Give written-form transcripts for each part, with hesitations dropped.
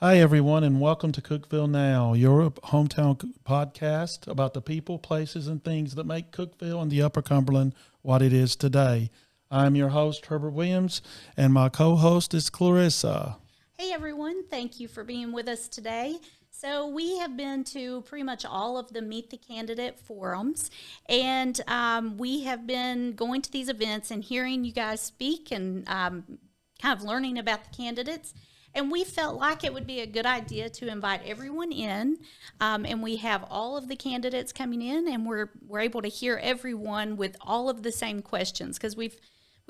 Hi, everyone, and welcome to Cookeville Now, your hometown podcast about the people, places, and things that make Cookeville and the Upper Cumberland what it is today. I'm your host, Herbert Williams, and my co-host is Clarissa. Hey, everyone. Thank you for being with us today. So we have been to pretty much all of the Meet the Candidate forums, and we have been going to these events and hearing you guys speak and kind of learning about the candidates. And we felt like it would be a good idea to invite everyone in, and we have all of the candidates coming in, and we're able to hear everyone with all of the same questions, because we've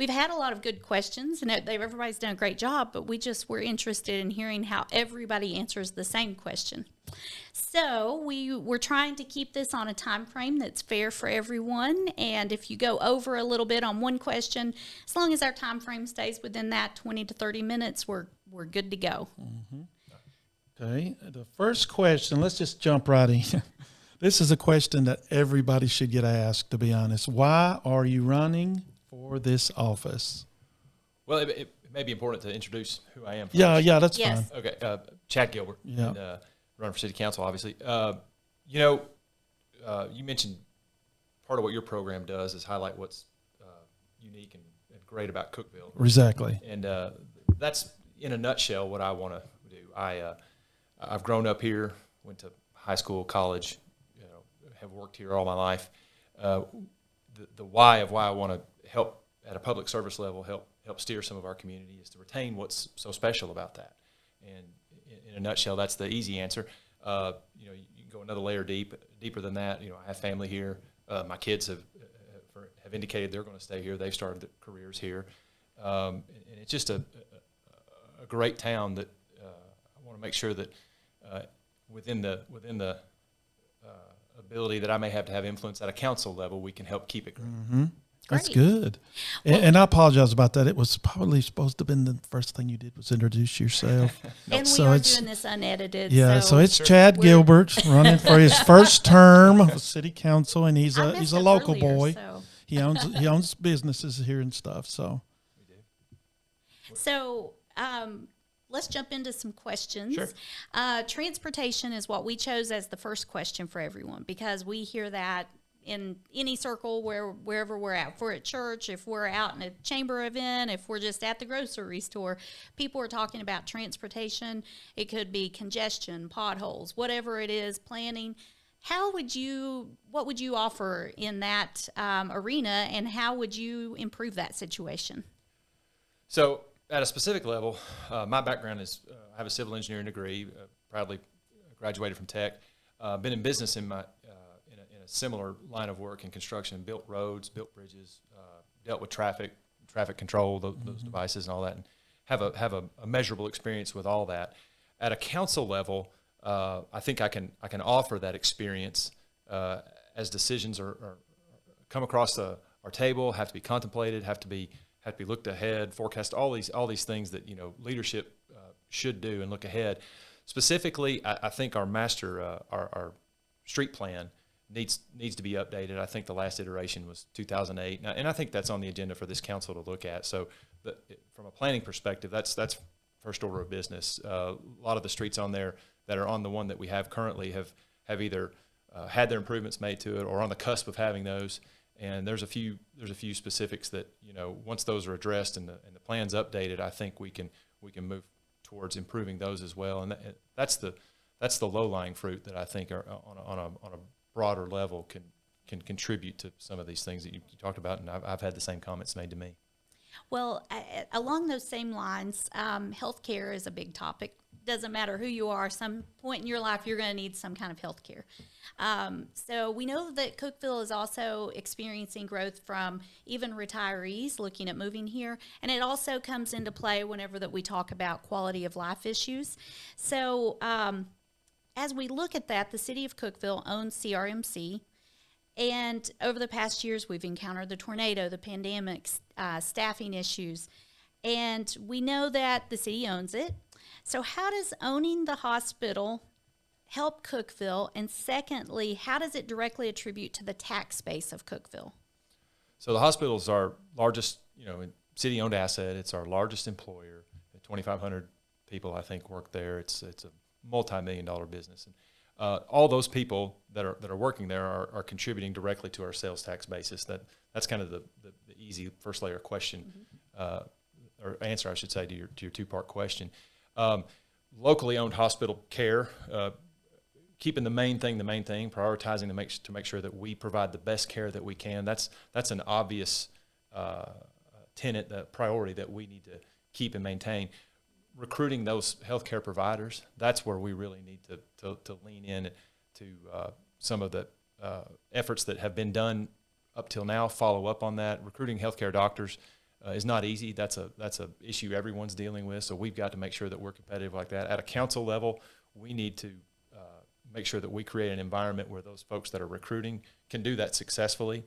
had a lot of good questions, and everybody's done a great job, but we're interested in hearing how everybody answers the same question. So we're trying to keep this on a time frame that's fair for everyone, and if you go over a little bit on one question, as long as our time frame stays within that 20 to 30 minutes, we're good to go. Mm-hmm. Okay, the first question, let's just jump right in. This is a question that everybody should get asked, to be honest. Why are you running for this office? Well, it may be important to introduce who I am first. Yeah, that's Yes. fine. Okay, Chad Gilbert, Yeah. and, running for city council, obviously. You mentioned part of what your program does is highlight what's unique and great about Cookeville. Exactly. And that's, in a nutshell, what I want to do. I've grown up here, went to high school, college, have worked here all my life. The why of why I want to help at a public service level, help steer some of our community, is to retain what's so special about that. And in a nutshell, that's the easy answer. You can go another layer deeper than that. I have family here. My kids have indicated they're going to stay here. They've started their careers here, and it's just a great town that I want to make sure that within the ability that I may have to have influence at a council level, we can help keep it growing. Mm-hmm. That's Great. good. And I apologize about that. It was probably supposed to have been the first thing you did was introduce yourself. And So we are it's- doing this unedited. Yeah, so it's Sure. Chad Gilbert running for his first term of city council, and he's I a messed he's a up local earlier, boy. so. He owns businesses here and stuff. So So let's jump into some questions. Sure. Transportation is what we chose as the first question for everyone, because we hear that in any circle wherever we're at. If we're at church, if we're out in a chamber event, if we're just at the grocery store, people are talking about transportation. It could be congestion, potholes, whatever it is, planning. What would you offer in that arena, and how would you improve that situation? So at a specific level, my background is I have a civil engineering degree, proudly graduated from Tech. Been in business in a similar line of work in construction, built roads, built bridges, dealt with traffic control, those devices and all that, and have a measurable experience with all that. At a council level, I think I can offer that experience as decisions are come across our table, have to be contemplated, have to be looked ahead, forecast, all these things that leadership should do and look ahead. Specifically, I think our our street plan needs to be updated. I think the last iteration was 2008, and I think that's on the agenda for this council to look at. So, from a planning perspective, that's first order of business. A lot of the streets on there that are on the one that we have currently have either had their improvements made to it or on the cusp of having those. And there's a few specifics that once those are addressed and the plan's updated, I think we can move towards improving those as well. And that's the low-lying fruit that I think are on a broader level can contribute to some of these things that you talked about, and I've had the same comments made to me. Well, along those same lines, healthcare is a big topic. Doesn't matter who you are, some point in your life you're going to need some kind of health care. So we know that Cookeville is also experiencing growth from even retirees looking at moving here, and it also comes into play whenever that we talk about quality of life issues. So as we look at that, the city of Cookeville owns CRMC, and over the past years we've encountered the tornado, the pandemics, staffing issues, and we know that the city owns it. So how does owning the hospital help Cookeville? And secondly, how does it directly attribute to the tax base of Cookeville? So the hospital is our largest, city-owned asset. It's our largest employer, 2,500 people I think work there. It's a multi-million-dollar business, and all those people that are working there are contributing directly to our sales tax basis. That's kind of the easy first layer question, or answer, I should say, to your two-part question. Locally owned hospital care, keeping the main thing, prioritizing to make sure that we provide the best care that we can. That's an obvious tenet, that priority that we need to keep and maintain. Recruiting those healthcare providers, that's where we really need to lean in to some of the efforts that have been done up till now. Follow up on that. Recruiting healthcare doctors is not easy. That's a issue everyone's dealing with. So we've got to make sure that we're competitive like that. At a council level, we need to make sure that we create an environment where those folks that are recruiting can do that successfully.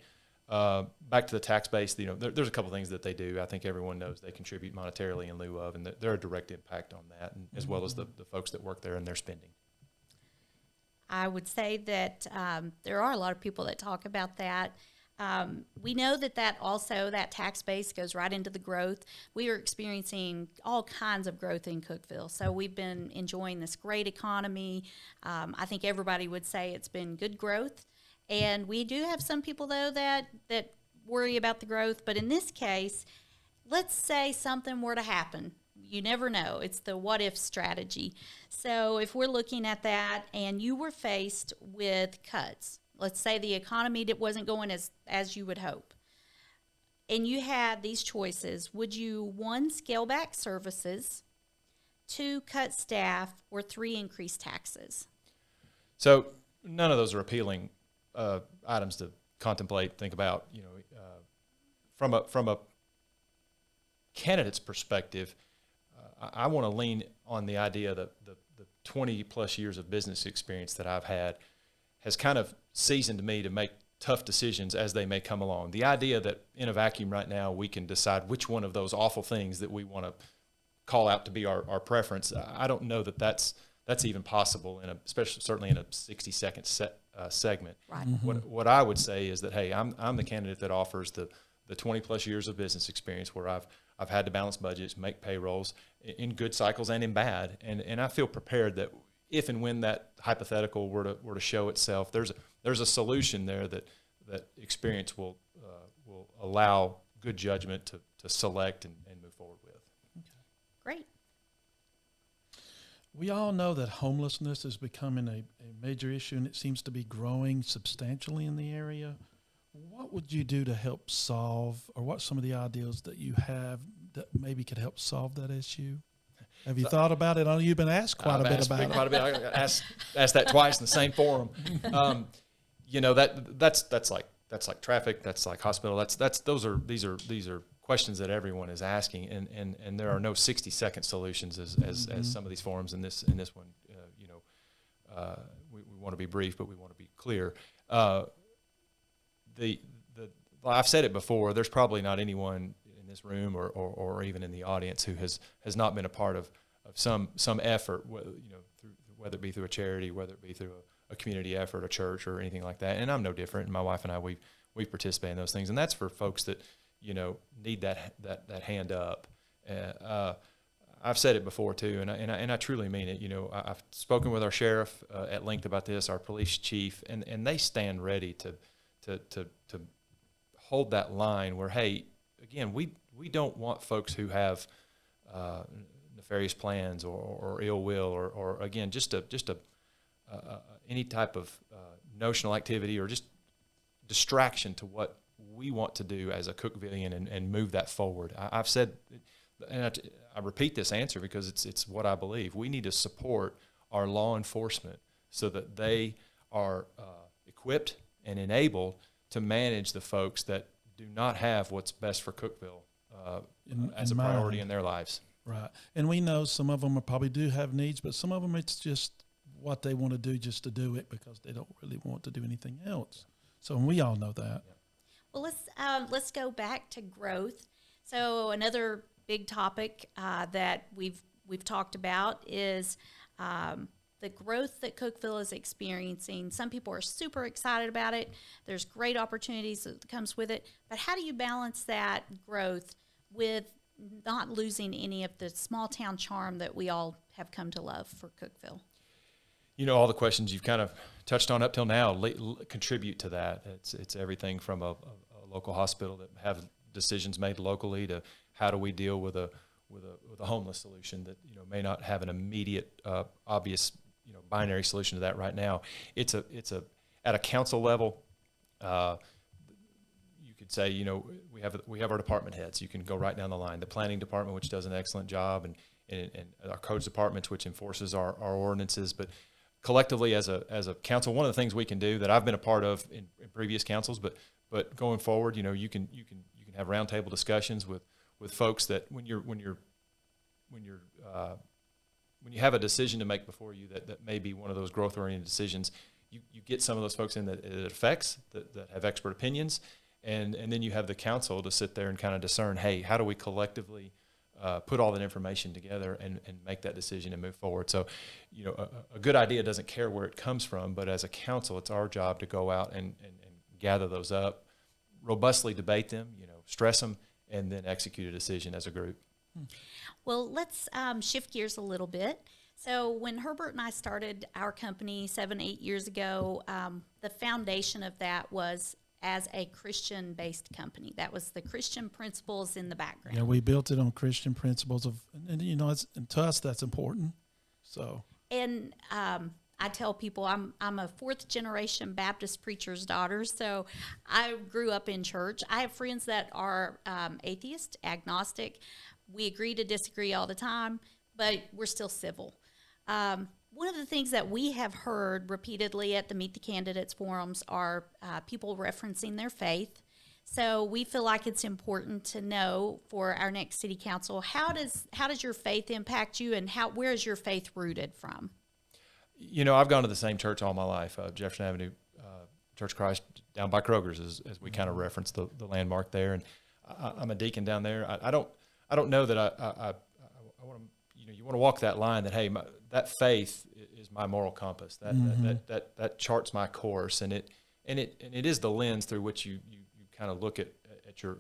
Back to the tax base, there's a couple things that they do. I think everyone knows they contribute monetarily in lieu of, and they're a direct impact on that, and as well as the folks that work there and their spending. I would say that there are a lot of people that talk about that. We know that that tax base goes right into the growth. We are experiencing all kinds of growth in Cookeville. So we've been enjoying this great economy. I think everybody would say it's been good growth. And we do have some people, though, that worry about the growth. But in this case, let's say something were to happen. You never know. It's the what-if strategy. So if we're looking at that and you were faced with cuts, let's say the economy wasn't going as you would hope, and you had these choices, would you, 1, scale back services, 2, cut staff, or 3, increase taxes? So none of those are appealing items to contemplate, think about. From a candidate's perspective, I want to lean on the idea that the 20 plus years of business experience that I've had has kind of seasoned me to make tough decisions as they may come along. The idea that in a vacuum right now we can decide which one of those awful things that we want to call out to be our preference, I don't know that that's even possible, certainly in a 60-second segment. Right. Mm-hmm. What I would say is that, hey, I'm the candidate that offers the 20 plus years of business experience where I've had to balance budgets, make payrolls in good cycles and in bad, and I feel prepared that if and when that hypothetical were to show itself, there's a solution there that experience will allow good judgment to select and move forward with. Okay. Great. We all know that homelessness is becoming a major issue, and it seems to be growing substantially in the area. What would you do to help solve, or what some of the ideas that you have that maybe could help solve that issue? Have you thought about it? I know you've been asked quite a bit about it. Quite a bit. I got asked that twice in the same forum. That's like traffic. That's like hospital. These are questions that everyone is asking, and there are no 60-second solutions as some of these forums in this one. We want to be brief, but we want to be clear. I've said it before. There's probably not anyone in this room or even in the audience who has not been a part of some effort, whether it be through a charity, whether it be through a community effort, a church, or anything like that. And I'm no different. My wife and I, we participate in those things, and that's for folks that need that hand up. I've said it before too, and I truly mean it. I've spoken with our sheriff at length about this, our police chief, and they stand ready to hold that line where, hey, again, we don't want folks who have nefarious plans or ill will or again just any type of notional activity or just distraction to what we want to do as a Cookevillian and move that forward. I've said, and I repeat this answer because it's what I believe. We need to support our law enforcement so that they are equipped and enabled to manage the folks that do not have what's best for Cookeville as a priority in their lives. Right. And we know some of them probably do have needs, but some of them it's just what they want to do just to do it because they don't really want to do anything else. So we all know that. Yeah. Well, let's go back to growth. So another big topic that we've talked about is the growth that Cookeville is experiencing. Some people are super excited about it. There's great opportunities that comes with it. But how do you balance that growth with not losing any of the small town charm that we all have come to love for Cookeville? All the questions you've kind of touched on up till now contribute to that. It's everything from a local hospital that have decisions made locally to how do we deal with a homeless solution that may not have an immediate obvious binary solution to that right now. It's at a council level. You could say we have our department heads. You can go right down the line. The planning department, which does an excellent job, and our codes department, which enforces our ordinances, but collectively as a council, one of the things we can do that I've been a part of in previous councils, but going forward, you can have roundtable discussions with folks that when you have a decision to make before you that may be one of those growth oriented decisions, you get some of those folks in that it affects that have expert opinions, and then you have the council to sit there and kind of discern, hey, how do we collectively put all that information together and make that decision and move forward. So, a good idea doesn't care where it comes from, but as a council, it's our job to go out and gather those up, robustly debate them, stress them, and then execute a decision as a group. Well, let's shift gears a little bit. So when Herbert and I started our company 7-8 years ago, the foundation of that was as a Christian-based company. That was the Christian principles in the background. Yeah, we built it on Christian principles and to us that's important. So. And I tell people I'm a fourth-generation Baptist preacher's daughter, so I grew up in church. I have friends that are atheist, agnostic. We agree to disagree all the time, but we're still civil. One of the things that we have heard repeatedly at the Meet the Candidates forums are people referencing their faith. So we feel like it's important to know for our next city council, how does your faith impact you, and where is your faith rooted from? I've gone to the same church all my life, Jefferson Avenue Church of Christ down by Kroger's, as we kind of reference the landmark there. And I'm a deacon down there. I don't know that I want to. You want to walk that line that, hey, that faith is my moral compass. That charts my course, and it is the lens through which you kind of look at your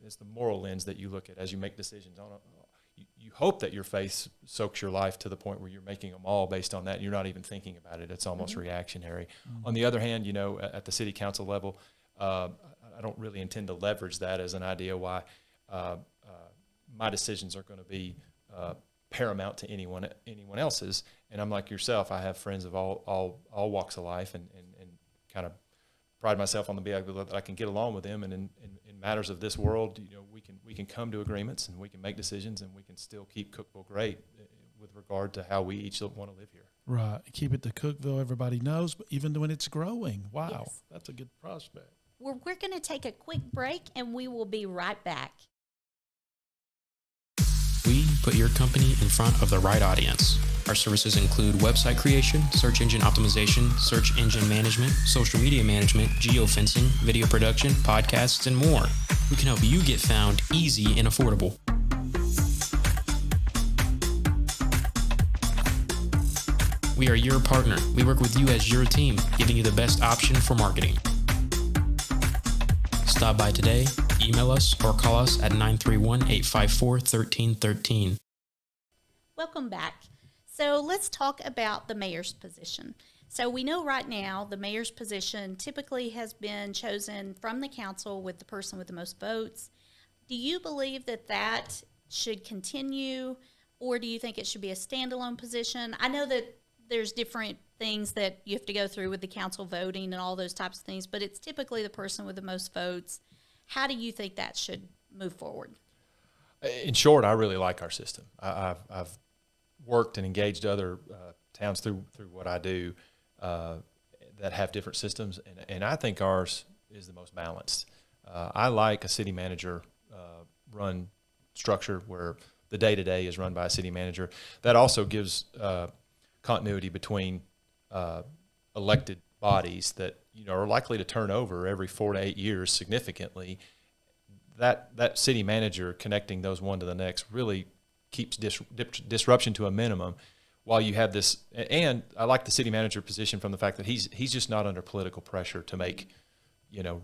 it's the moral lens that you look at as you make decisions on it. You hope that your faith soaks your life to the point where you're making them all based on that, and you're not even thinking about it. It's almost reactionary. On the other hand, at the city council level, I don't really intend to leverage that as an idea why my decisions are going to be paramount to anyone else's. And I'm like yourself. I have friends of all walks of life, and kind of pride myself on the fact that I can get along with them. And in matters of this world, we can come to agreements, and we can make decisions, and we can still keep Cookeville great with regard to how we each want to live here. Right. Keep it to Cookeville everybody knows, but even when it's growing. Wow. Yes. That's a good prospect. We're going to take a quick break, and we will be right back. We put your company in front of the right audience. Our services include website creation, search engine optimization, search engine management, social media management, geofencing, video production, podcasts, and more. We can help you get found easy and affordable. We are your partner. We work with you as your team, giving you the best option for marketing. Stop by today, email us, or call us at 931-854-1313. Welcome back. So let's talk about the mayor's position. So we know right now the mayor's position typically has been chosen from the council with the person with the most votes. Do you believe that should continue, or do you think it should be a standalone position? I know that there's different things that you have to go through with the council voting and all those types of things, but it's typically the person with the most votes. How do you think that should move forward? In short, I really like our system. I've worked and engaged other towns through what I do that have different systems, and I think ours is the most balanced. I like a city manager run structure where the day-to-day is run by a city manager. That also gives continuity between elected bodies that are likely to turn over every 4 to 8 years significantly. That city manager connecting those one to the next really keeps disruption to a minimum while you have this. And I like the city manager position from the fact that he's just not under political pressure to make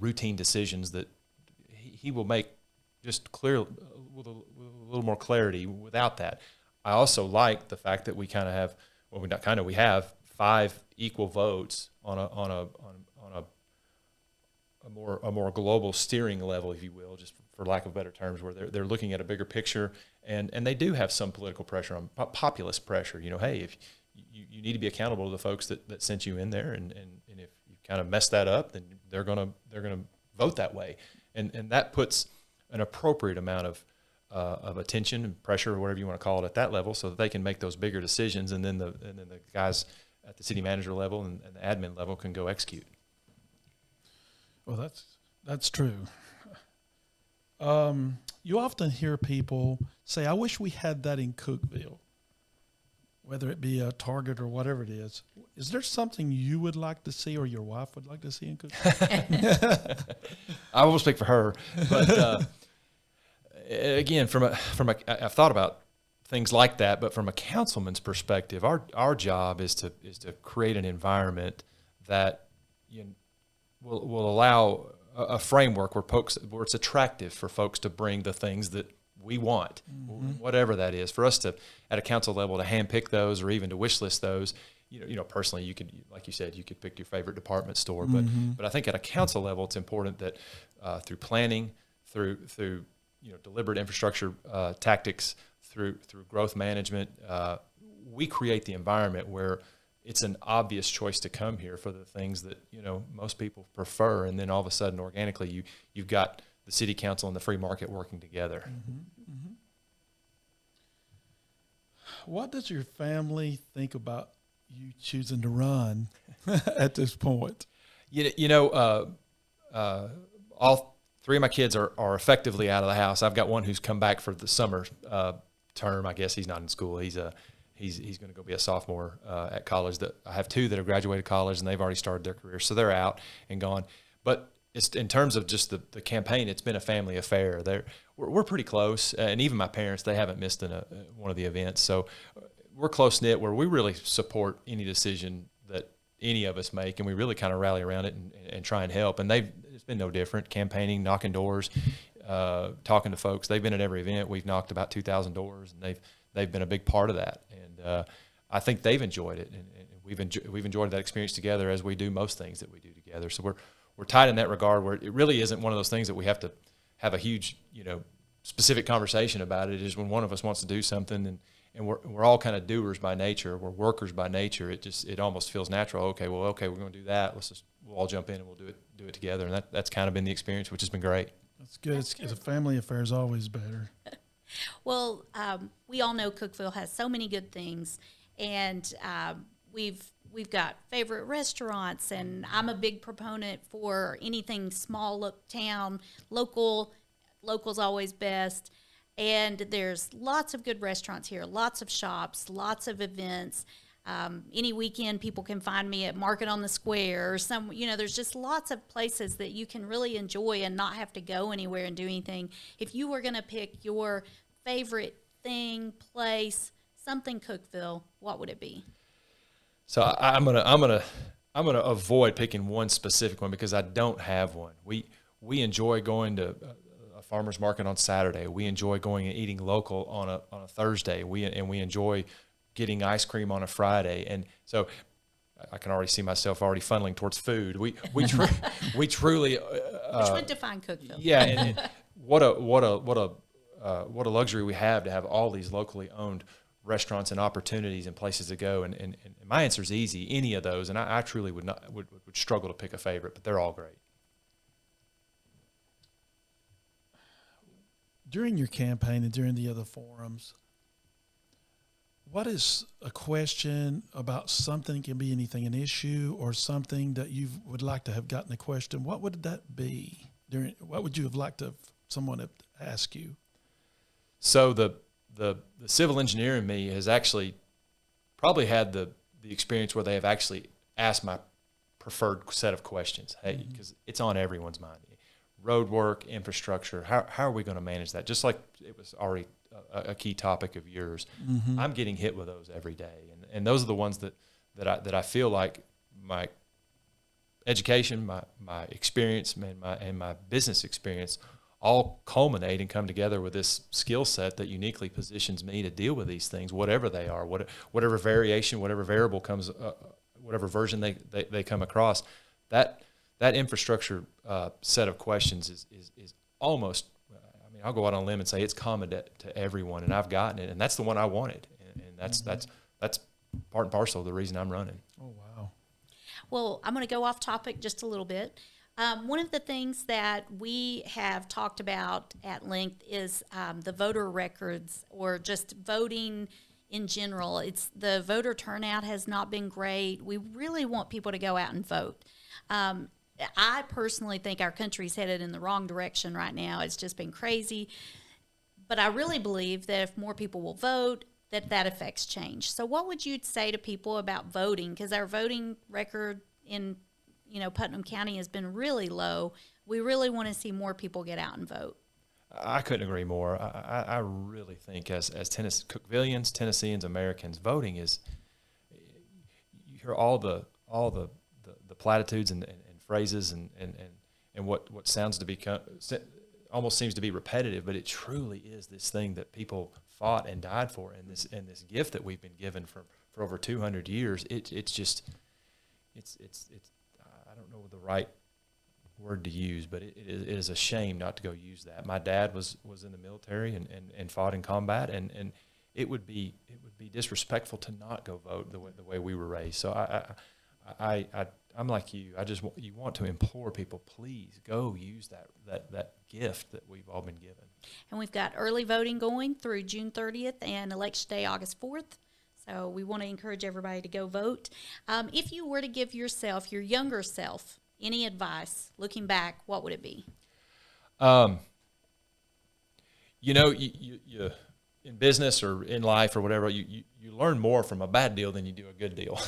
routine decisions that he will make just clear with a little more clarity without that. I also like the fact that we kind of have, well, we have 5 equal votes on a more global steering level, if you will, just for lack of better terms, where they're looking at a bigger picture, and they do have some political pressure, on populist pressure. Hey, if you need to be accountable to the folks that sent you in there, and if you kind of mess that up, then they're gonna vote that way, and that puts an appropriate amount of attention and pressure, or whatever you want to call it, at that level, so that they can make those bigger decisions, and then the guys at the city manager level and the admin level can go execute. Well, that's true. You often hear people say, "I wish we had that in Cookeville," whether it be a Target or whatever it is. Is there something you would like to see, or your wife would like to see in Cookeville? I won't speak for her, but again, I've thought about things like that, but from a councilman's perspective, our job is to create an environment that will allow a framework where it's attractive for folks to bring the things that we want, whatever that is. For us to, at a council level, to handpick those or even to wish list those, personally, you could, like you said, you could pick your favorite department store, but I think at a council level, it's important that through planning, through deliberate infrastructure tactics, through growth management, we create the environment where it's an obvious choice to come here for the things that most people prefer, and then all of a sudden, organically, you've got the city council and the free market working together. What does your family think about you choosing to run at this point? All 3 of my kids are effectively out of the house. I've got one who's come back for the summer term. I guess he's not in school. He's going to go be a sophomore at college. I have 2 that have graduated college, and they've already started their careers, so they're out and gone. But it's, in terms of just the campaign, it's been a family affair. We're pretty close, and even my parents, they haven't missed one of the events. So we're close-knit, where we really support any decision that any of us make, and we really kind of rally around it and try and help. And it's been no different, campaigning, knocking doors, talking to folks. They've been at every event. We've knocked about 2,000 doors, and they've been a big part of that. And I think they've enjoyed it, and we've enjoyed that experience together, as we do most things that we do together. So we're tight in that regard, where it really isn't one of those things that we have to have a huge, specific conversation about. It is when one of us wants to do something, and we're all kind of doers by nature. We're workers by nature. It almost feels natural. Okay, we're going to do that. We'll all jump in and we'll do it together. And that's kind of been the experience, which has been great. That's good. It's a family affair is always better. Well, we all know Cookeville has so many good things, and we've got favorite restaurants, and I'm a big proponent for anything small town, local. Local's always best. And there's lots of good restaurants here, lots of shops, lots of events. Any weekend, people can find me at Market on the Square or there's just lots of places that you can really enjoy and not have to go anywhere and do anything. If you were going to pick your favorite thing, place, something Cookeville, what would it be? So I'm gonna avoid picking one specific one, because I don't have one. We enjoy going to a farmer's market on Saturday. We enjoy going and eating local on a Thursday. We enjoy getting ice cream on a Friday. And so I can already see myself already funneling towards food. We truly which would define Cookeville. Yeah, and what a luxury we have to have all these locally owned restaurants and opportunities and places to go. And my answer is easy, any of those. And I truly would struggle to pick a favorite, but they're all great. During your campaign and during the other forums, what is a question about something? It can be anything, an issue or something that you would like to have gotten a question. What would that be? What would you have liked to someone to ask you? So the civil engineer in me has actually probably had the experience where they have actually asked my preferred set of questions. Hey, because it's on everyone's mind. Road work, infrastructure, how are we going to manage that? Just like it was already a key topic of yours. I'm getting hit with those every day. And those are the ones that I feel like my education, my experience, and my business experience all culminate and come together with this skill set that uniquely positions me to deal with these things, whatever they are, whatever variation, whatever variable comes, whatever version they come across. That infrastructure set of questions is almost, I mean, I'll go out on a limb and say it's common to everyone, and I've gotten it, and that's the one I wanted, and that's part and parcel of the reason I'm running. Oh, wow. Well, I'm going to go off topic just a little bit. One of the things that we have talked about at length is the voter records, or just voting in general. It's the voter turnout has not been great. We really want people to go out and vote. I personally think our country's headed in the wrong direction right now. It's just been crazy. But I really believe that if more people will vote, that affects change. So what would you say to people about voting? Because our voting record in Putnam County has been really low. We really want to see more people get out and vote. I couldn't agree more. I really think as Cookvillians, Tennesseans, Americans, voting is, you hear all the platitudes and phrases and what sounds to be almost seems to be repetitive, but it truly is this thing that people fought and died for, and this gift that we've been given for over 200 years. It's I don't know the right word to use, but it is a shame not to go use that. My dad was in the military and fought in combat, and it would be disrespectful to not go vote the way we were raised. So I'm like you. You want to implore people, please go use that gift that we've all been given. And we've got early voting going through June 30th and Election Day August 4th. So we want to encourage everybody to go vote. If you were to give yourself, your younger self, any advice looking back, what would it be? You in business or in life or whatever, you learn more from a bad deal than you do a good deal,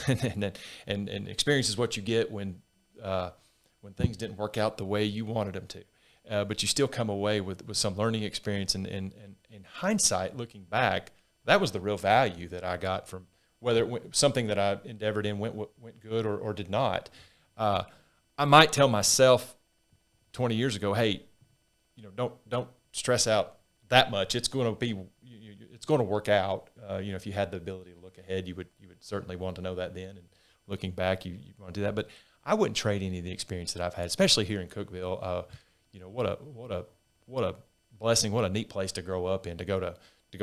and experience is what you get when things didn't work out the way you wanted them to. But you still come away with some learning experience, and in hindsight, looking back, that was the real value that I got from whether something that I endeavored in went good or did not. I might tell myself 20 years ago, hey, don't stress out that much. It's going to work out. If you had the ability to look ahead, you would certainly want to know that then. And looking back, you want to do that. But I wouldn't trade any of the experience that I've had, especially here in Cookeville. What a blessing, what a neat place to grow up in, to go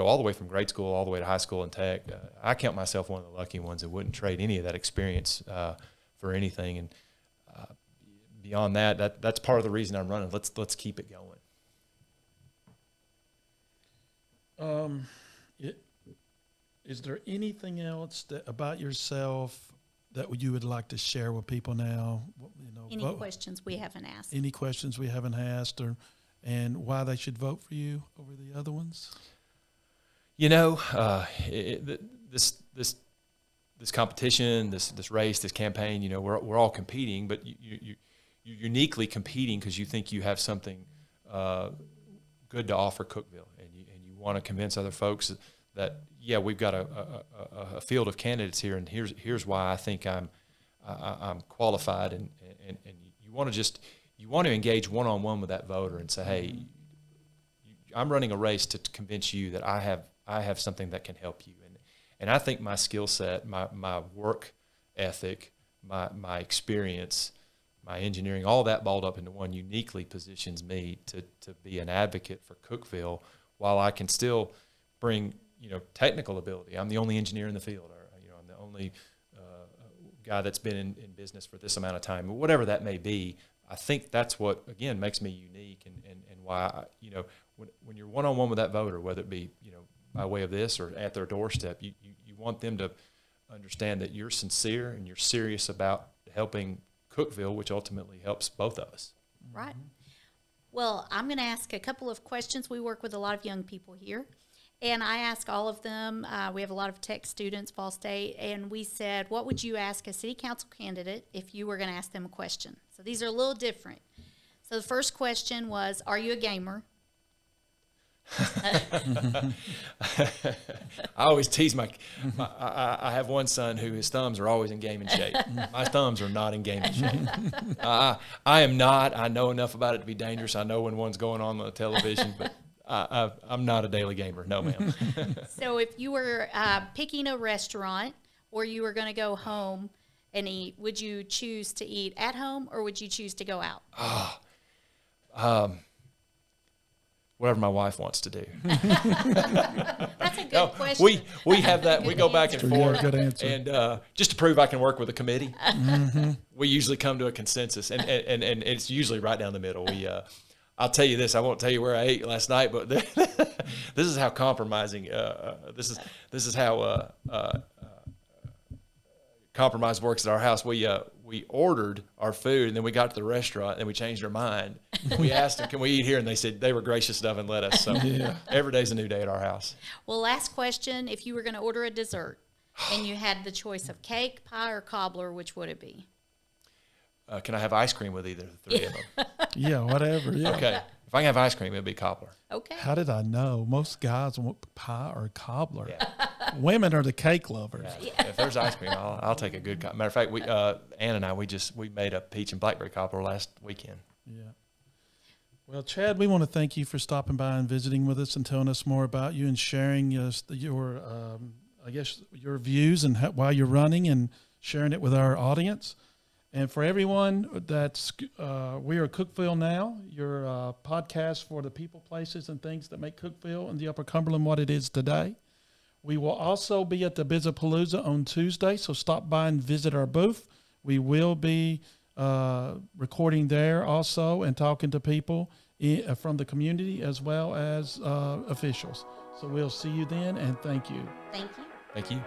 all the way from grade school all the way to high school and tech. I count myself one of the lucky ones that wouldn't trade any of that experience for anything. And beyond that's part of the reason I'm running. Let's keep it going. Is there anything else about yourself that you would like to share with people now? Any questions we haven't asked? Any questions we haven't asked, and why they should vote for you over the other ones? This competition, this race, this campaign, we're all competing, but you're uniquely competing because you think you have something good to offer Cookeville, and you want to convince other folks that we've got a field of candidates here, and here's why I think I'm qualified, and you want to engage one-on-one with that voter and say, hey, I'm running a race to convince you that I have something that can help you, and I think my skill set, my work ethic, my experience, my engineering, all that balled up into one uniquely positions me to be an advocate for Cookeville, while I can still bring technical ability. I'm the only engineer in the field, or I'm the only guy that's been in business for this amount of time, whatever that may be. I think that's what, again, makes me unique, and why when you're one-on-one with that voter, whether it be by way of this or at their doorstep, you want them to understand that you're sincere and you're serious about helping Cookeville, which ultimately helps both of us. Right. Well, I'm going to ask a couple of questions. We work with a lot of young people here, and I ask all of them. We have a lot of tech students, Ball State, and we said, what would you ask a city council candidate if you were going to ask them a question? So these are a little different. So the first question was, are you a gamer? I always tease I have one son who his thumbs are always in gaming shape. My thumbs are not in gaming shape. I am not. I know enough about it to be dangerous. I know when one's going on the television, but I'm not a daily gamer. No, ma'am. So if you were picking a restaurant or you were going to go home and eat, would you choose to eat at home or would you choose to go out? Whatever my wife wants to do. That's a good question. We have that. We go back and forth. Yeah, good answer. And just to prove I can work with a committee, we usually come to a consensus, and it's usually right down the middle. I'll tell you this. I won't tell you where I ate last night, but this is how compromising. This is how compromise works at our house. We ordered our food, and then we got to the restaurant, and we changed our mind. We asked them, "Can we eat here?" And they said they were gracious enough and let us. So every day's a new day at our house. Well, last question: if you were going to order a dessert, and you had the choice of cake, pie, or cobbler, which would it be? Can I have ice cream with either of the three of them? Yeah, whatever. Yeah. Okay. If I can have ice cream, it'll be cobbler. Okay. How did I know? Most guys want pie or cobbler. Yeah. Women are the cake lovers. Yeah. If there's ice cream, I'll take a good cobbler. Matter of fact, Ann and I, we made a peach and blackberry cobbler last weekend. Yeah. Well, Chad, we want to thank you for stopping by and visiting with us and telling us more about you and sharing your views and why you're running and sharing it with our audience. And for everyone that's, we are Cookeville Now, your podcast for the people, places, and things that make Cookeville and the Upper Cumberland what it is today. We will also be at the Bizapalooza on Tuesday, so stop by and visit our booth. We will be recording there also and talking to people from the community as well as officials. So we'll see you then, and thank you. Thank you. Thank you.